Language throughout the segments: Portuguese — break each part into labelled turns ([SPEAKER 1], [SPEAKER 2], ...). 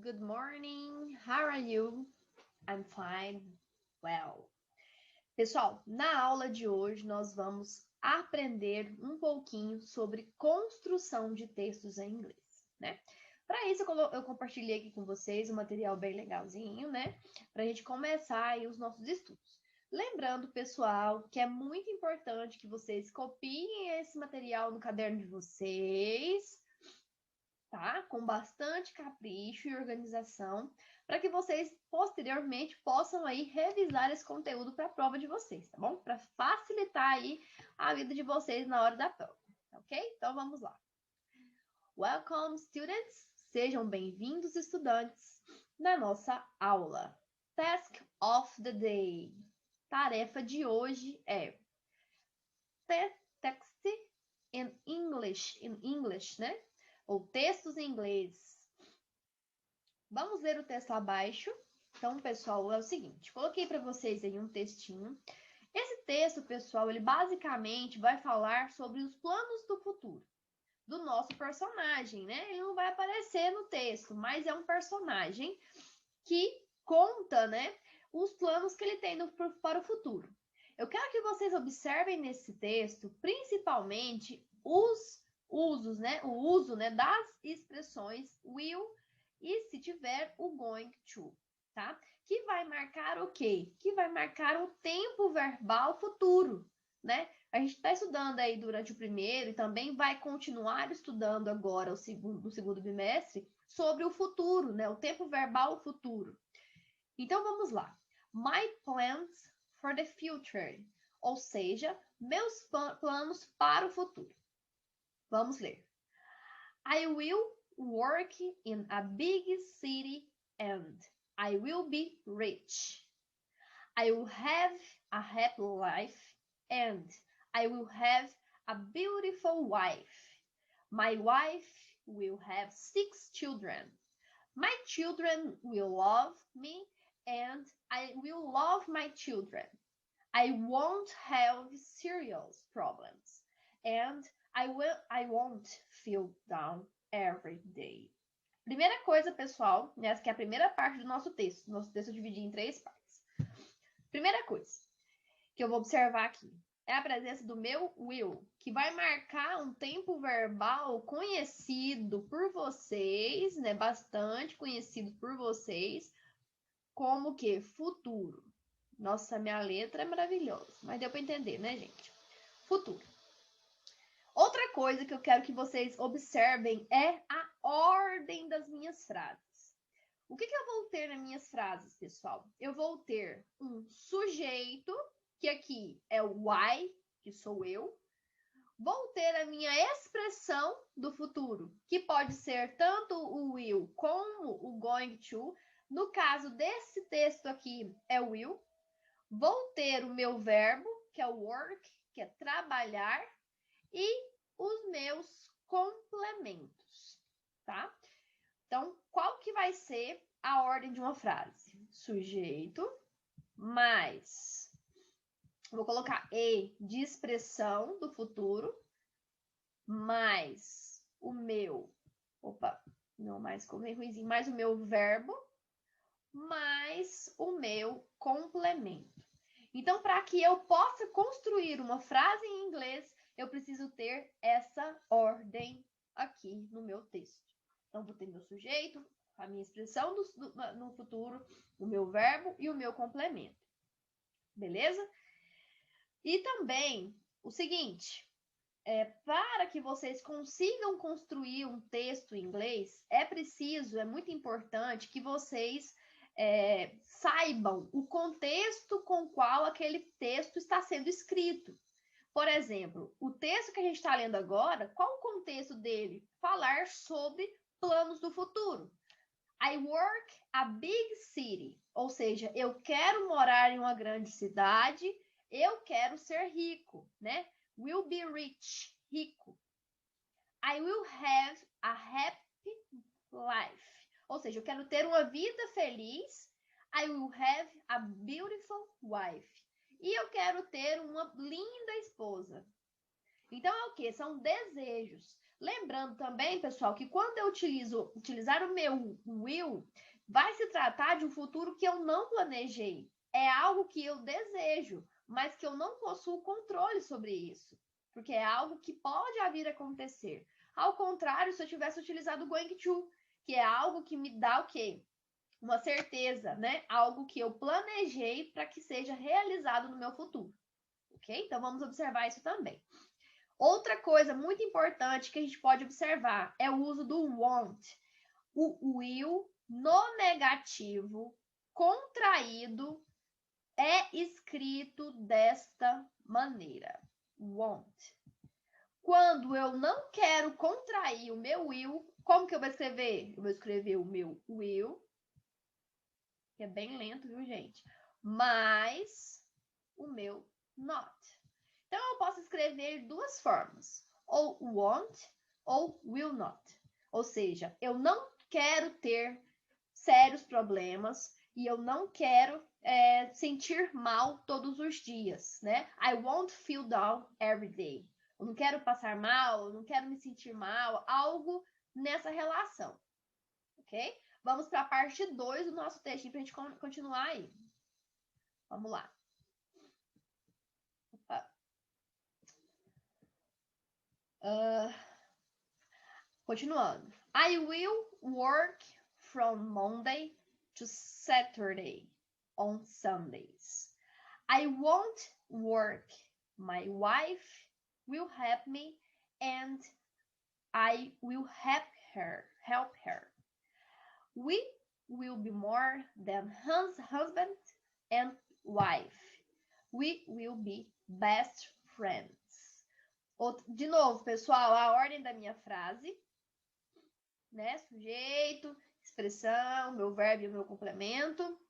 [SPEAKER 1] good morning. How are you? I'm fine. Well. Pessoal, na aula de hoje nós vamos aprender um pouquinho sobre construção de textos em inglês, né? Para isso eu compartilhei aqui com vocês um material bem legalzinho, né? Para a gente começar aí os nossos estudos. Lembrando, pessoal, que é muito importante que vocês copiem esse material no caderno de vocês, tá? Com bastante capricho e organização, para que vocês posteriormente possam aí revisar esse conteúdo para a prova de vocês, tá bom? Para facilitar aí a vida de vocês na hora da prova, ok? Então vamos lá. Welcome, students! Sejam bem-vindos, estudantes, na nossa aula. Task of the day. Tarefa de hoje é text in English, né? Ou textos em inglês. Vamos ler o texto abaixo. Então, pessoal, é o seguinte, coloquei para vocês aí um textinho. Esse texto, pessoal, ele basicamente vai falar sobre os planos do futuro do nosso personagem, né? Ele não vai aparecer no texto, mas é um personagem que conta, né, os planos que ele tem para o futuro. Eu quero que vocês observem nesse texto, principalmente os usos, né? O uso, né, das expressões will e se tiver o going to, tá? Que vai marcar o quê? Que vai marcar o tempo verbal futuro, né? A gente está estudando aí durante o primeiro e também vai continuar estudando agora no segundo bimestre sobre o futuro, né? O tempo verbal futuro. Então vamos lá. My plans for the future, ou seja, meus planos para o futuro. Vamos ler. I will work in a big city and I will be rich. I will have a happy life and I will have a beautiful wife. My wife will have 6 children. My children will love me and I will love my children. I won't have serious problems and I won't feel down every day. Primeira coisa, pessoal, essa que é a primeira parte do nosso texto. Nosso texto eu dividi em 3 partes. Primeira coisa que eu vou observar aqui é a presença do meu will, que vai marcar um tempo verbal conhecido por vocês, né? Bastante conhecido por vocês, como que futuro. Nossa, minha letra é maravilhosa, mas deu para entender, né, gente? Futuro. Outra coisa que eu quero que vocês observem é a ordem das minhas frases. O que eu vou ter nas minhas frases, pessoal? Eu vou ter um sujeito, que aqui é o I, que sou eu. Vou ter a minha expressão do futuro, que pode ser tanto o will como o going to. No caso desse texto aqui, é o will. Vou ter o meu verbo, que é o work, que é trabalhar, e os meus complementos, tá? Então, qual que vai ser a ordem de uma frase? Sujeito mais, vou colocar e de expressão do futuro, mais o meu, não, mais ficou meio ruimzinho, mais o meu verbo, mais o meu complemento. Então, para que eu possa construir uma frase em inglês, eu preciso ter essa ordem aqui no meu texto. Então, vou ter meu sujeito, a minha expressão no futuro, o meu verbo e o meu complemento. Beleza? E também, o seguinte, para que vocês consigam construir um texto em inglês, é muito importante que vocês saibam o contexto com o qual aquele texto está sendo escrito. Por exemplo, o texto que a gente está lendo agora, qual o contexto dele? Falar sobre planos do futuro. I work a big city, ou seja, eu quero morar em uma grande cidade, eu quero ser rico, né? Will be rich, rico. I will have a happy life. Ou seja, eu quero ter uma vida feliz. I will have a beautiful wife. E eu quero ter uma linda esposa. Então, é o quê? São desejos. Lembrando também, pessoal, que quando eu utilizar o meu will, vai se tratar de um futuro que eu não planejei. É algo que eu desejo, mas que eu não possuo controle sobre isso, porque é algo que pode vir a acontecer. Ao contrário, se eu tivesse utilizado o going to, que é algo que me dá o quê? Uma certeza, né? Algo que eu planejei para que seja realizado no meu futuro. Ok? Então vamos observar isso também. Outra coisa muito importante que a gente pode observar é o uso do want. O will no negativo contraído é escrito desta maneira. Want. Quando eu não quero contrair o meu will, como que eu vou escrever? Eu vou escrever o meu will, que é bem lento, viu, gente? Mais o meu not. Então, eu posso escrever de duas formas. Ou want ou will not. Ou seja, eu não quero ter sérios problemas e eu não quero sentir mal todos os dias, né? I won't feel down every day. Eu não quero passar mal, eu não quero me sentir mal, algo nessa relação, ok? Vamos para a parte 2 do nosso texto para a gente continuar aí. Vamos lá. Continuando. I will work from Monday to Saturday on Sundays. I won't work. My wife will help me and I will help her. We will be more than husband and wife. We will be best friends. De novo, pessoal, a ordem da minha frase, né? Sujeito, expressão, meu verbo e o meu complemento.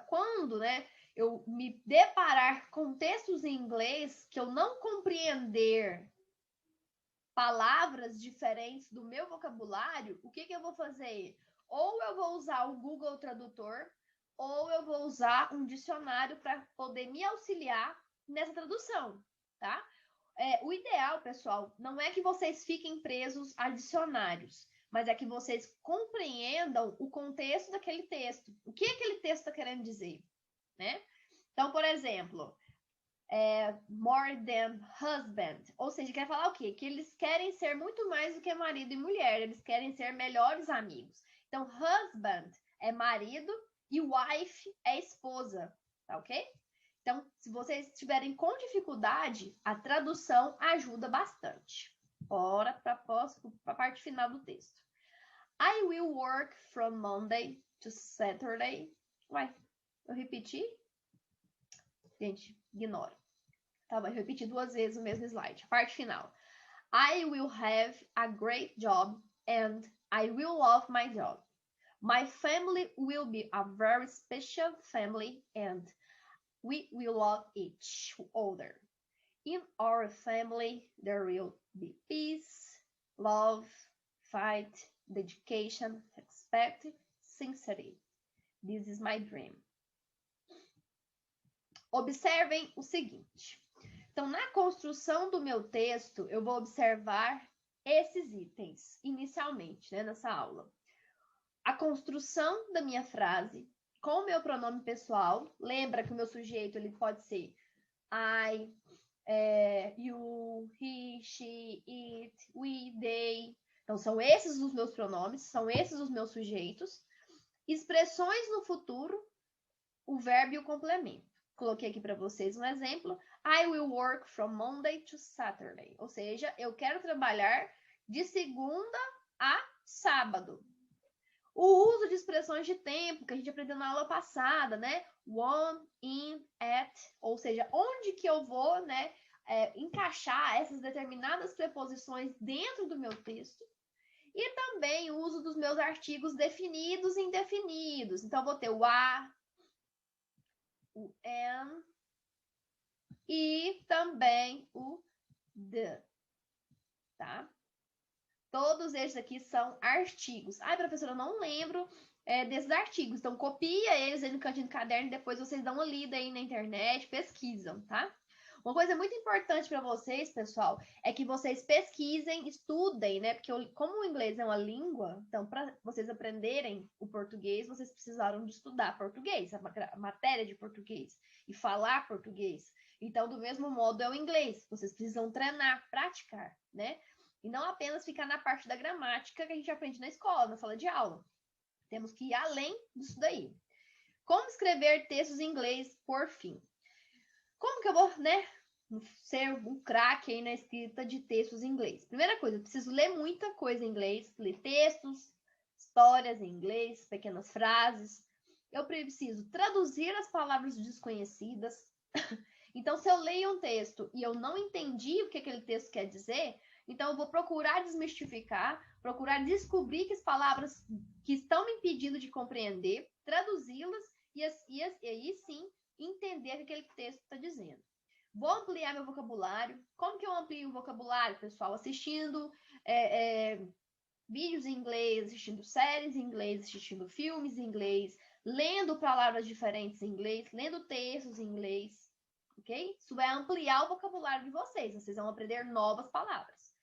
[SPEAKER 1] Quando, né, eu me deparar com textos em inglês que eu não compreender palavras diferentes do meu vocabulário, o que eu vou fazer? Ou eu vou usar o Google Tradutor, ou eu vou usar um dicionário para poder me auxiliar nessa tradução, tá? O ideal, pessoal, não é que vocês fiquem presos a dicionários, mas é que vocês compreendam o contexto daquele texto. O que aquele texto está querendo dizer, né? Então, por exemplo, more than husband, ou seja, quer falar o quê? Que eles querem ser muito mais do que marido e mulher, eles querem ser melhores amigos. Então, husband é marido e wife é esposa, tá ok? Então, se vocês estiverem com dificuldade, a tradução ajuda bastante. Bora para a parte final do texto. I will work from Monday to Saturday. Ué, eu repeti? Gente, ignora. Tá, vou repetir 2 vezes o mesmo slide. A parte final. I will have a great job and I will love my job. My family will be a very special family and we will love each other. In our family, there will be peace, love, fight, dedication, respect, sincerity. This is my dream. Observem o seguinte. Então, na construção do meu texto, eu vou observar esses itens inicialmente, né, nessa aula. A construção da minha frase com o meu pronome pessoal. Lembra que o meu sujeito ele pode ser I, you, he, she, it, we, they. Então, são esses os meus pronomes, são esses os meus sujeitos. Expressões no futuro, o verbo e o complemento. Coloquei aqui para vocês um exemplo. I will work from Monday to Saturday. Ou seja, eu quero trabalhar de segunda a sábado. O uso de expressões de tempo, que a gente aprendeu na aula passada, né? When, in, at, ou seja, onde que eu vou, né, encaixar essas determinadas preposições dentro do meu texto. E também o uso dos meus artigos definidos e indefinidos. Então, vou ter o a, o am e também o the, tá? Todos esses aqui são artigos. Ai, professora, eu não lembro desses artigos. Então, copia eles aí no cantinho do caderno e depois vocês dão uma lida aí na internet, pesquisam, tá? Uma coisa muito importante para vocês, pessoal, é que vocês pesquisem, estudem, né? Porque como o inglês é uma língua, então para vocês aprenderem o português, vocês precisaram de estudar português, a matéria de português e falar português. Então, do mesmo modo é o inglês, vocês precisam treinar, praticar, né? E não apenas ficar na parte da gramática que a gente aprende na escola, na sala de aula. Temos que ir além disso daí. Como escrever textos em inglês, por fim? Como que eu vou, né, ser um craque aí na escrita de textos em inglês? Primeira coisa, eu preciso ler muita coisa em inglês, ler textos, histórias em inglês, pequenas frases. Eu preciso traduzir as palavras desconhecidas. Então, se eu leio um texto e eu não entendi o que aquele texto quer dizer, então eu vou procurar desmistificar, procurar descobrir que as palavras que estão me impedindo de compreender, traduzi-las e aí sim entender o que aquele texto está dizendo. Vou ampliar meu vocabulário. Como que eu amplio o vocabulário, pessoal? Assistindo vídeos em inglês, assistindo séries em inglês, assistindo filmes em inglês, lendo palavras diferentes em inglês, lendo textos em inglês, ok? Isso vai ampliar o vocabulário de vocês. Vocês vão aprender novas palavras.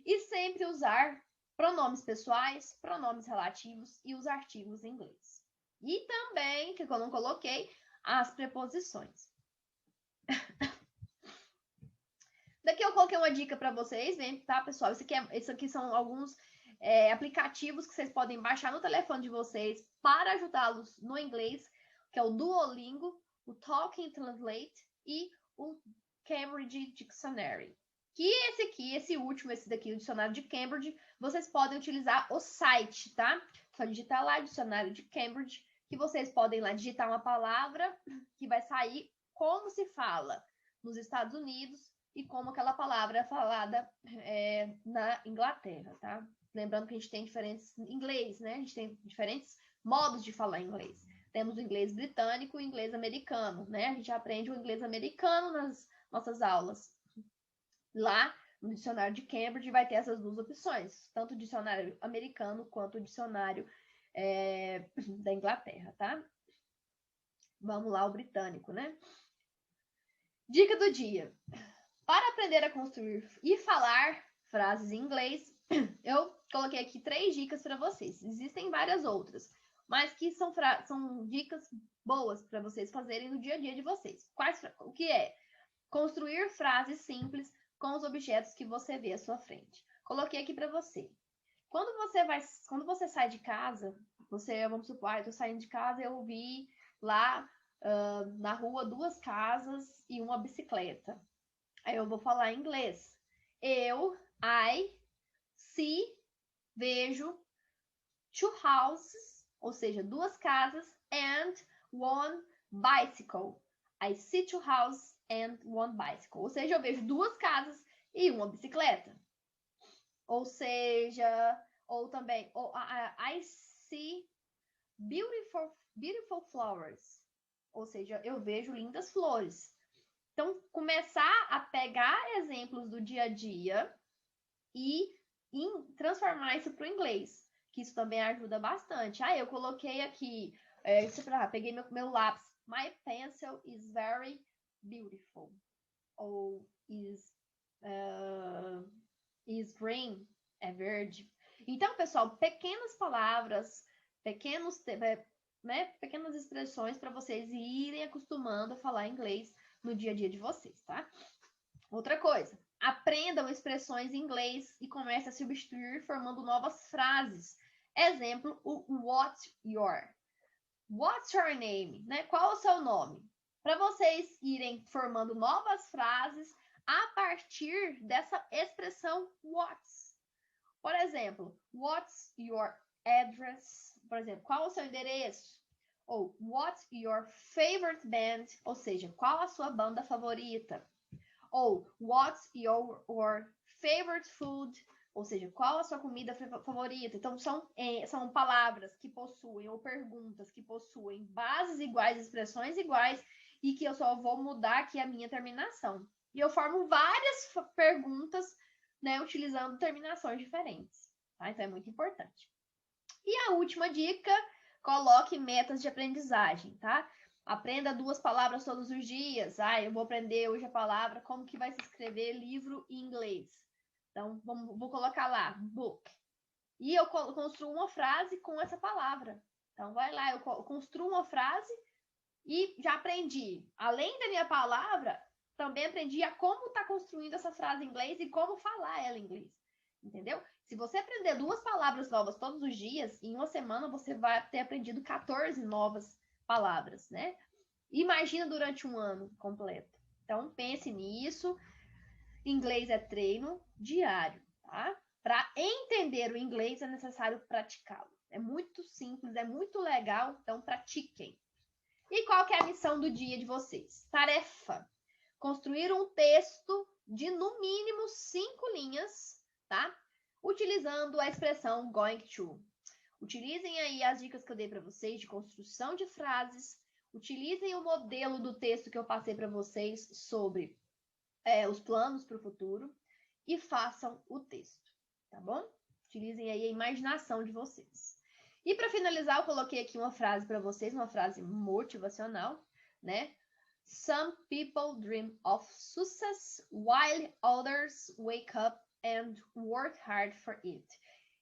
[SPEAKER 1] E sempre usar pronomes pessoais, pronomes relativos e os artigos em inglês. E também, que eu não coloquei, as preposições. Daqui eu coloquei uma dica para vocês, tá, pessoal? Isso aqui são alguns aplicativos que vocês podem baixar no telefone de vocês para ajudá-los no inglês, que é o Duolingo, o Talking Translate e o Cambridge Dictionary. Que esse daqui, o dicionário de Cambridge, vocês podem utilizar o site, tá? Só digitar lá, dicionário de Cambridge, que vocês podem lá digitar uma palavra que vai sair como se fala nos Estados Unidos e como aquela palavra é falada na Inglaterra, tá? Lembrando que a gente tem diferentes inglês, né? A gente tem diferentes modos de falar inglês. Temos o inglês britânico e o inglês americano, né? A gente aprende o inglês americano nas nossas aulas. Lá, no dicionário de Cambridge, vai ter essas duas opções, tanto o dicionário americano quanto o dicionário da Inglaterra, tá? Vamos lá, o britânico, né? Dica do dia. Para aprender a construir e falar frases em inglês, eu coloquei aqui 3 dicas para vocês. Existem várias outras, mas que são dicas boas para vocês fazerem no dia a dia de vocês. O que é? Construir frases simples com os objetos que você vê à sua frente. Coloquei aqui para você. Quando você sai de casa, vamos supor, eu tô saindo de casa e eu vi lá na rua 2 casas e uma bicicleta. Aí eu vou falar em inglês. I see, vejo, 2 houses, ou seja, 2 casas, and 1 bicycle. I see 2 houses and 1 bicycle. Ou seja, eu vejo 2 casas e uma bicicleta. Ou seja, ou também, I see beautiful flowers. Ou seja, eu vejo lindas flores. Então, começar a pegar exemplos do dia a dia e transformar isso para o inglês, que isso também ajuda bastante. Eu coloquei aqui, peguei meu lápis. My pencil is very beautiful. Ou is green, é verde. Então, pessoal, pequenas palavras, pequenas expressões para vocês irem acostumando a falar inglês no dia a dia de vocês, tá? Outra coisa, aprendam expressões em inglês e comece a substituir formando novas frases. Exemplo, o what's your name, né? Qual é o seu nome? Para vocês irem formando novas frases a partir dessa expressão what's. Por exemplo, what's your address? Por exemplo, qual é o seu endereço? Ou what's your favorite band? Ou seja, qual a sua banda favorita? Ou what's your favorite food? Ou seja, qual a sua comida favorita? Então, são palavras que possuem, ou perguntas que possuem bases iguais, expressões iguais, e que eu só vou mudar aqui a minha terminação. E eu formo várias perguntas, né, utilizando terminações diferentes. Tá? Então, é muito importante. E a última dica, coloque metas de aprendizagem, tá? Aprenda 2 palavras todos os dias. Eu vou aprender hoje a palavra, como que vai se escrever livro em inglês. Então, vou colocar lá, book. E eu construo uma frase com essa palavra. Então, vai lá, eu construo uma frase e já aprendi. Além da minha palavra, também aprendi a como tá construindo essa frase em inglês e como falar ela em inglês. Entendeu? Se você aprender 2 palavras novas todos os dias, em uma semana você vai ter aprendido 14 novas palavras, né? Imagina durante um ano completo. Então, pense nisso. Inglês é treino diário, tá? Para entender o inglês é necessário praticá-lo. É muito simples, é muito legal, então pratiquem. E qual que é a missão do dia de vocês? Tarefa: construir um texto de no mínimo 5 linhas, tá? Utilizando a expressão going to. Utilizem aí as dicas que eu dei para vocês de construção de frases. Utilizem o modelo do texto que eu passei para vocês sobre os planos para o futuro e façam o texto, tá bom? Utilizem aí a imaginação de vocês. E para finalizar, eu coloquei aqui uma frase para vocês, uma frase motivacional, né? Some people dream of success while others wake up and work hard for it.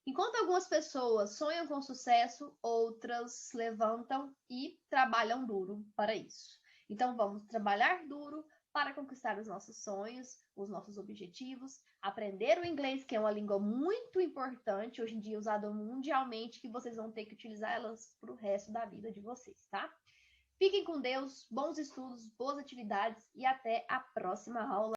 [SPEAKER 1] Enquanto algumas pessoas sonham com sucesso, outras levantam e trabalham duro para isso. Então vamos trabalhar duro para conquistar os nossos sonhos, os nossos objetivos, aprender o inglês, que é uma língua muito importante, hoje em dia usada mundialmente, que vocês vão ter que utilizar elas para o resto da vida de vocês, tá? Fiquem com Deus, bons estudos, boas atividades e até a próxima aula.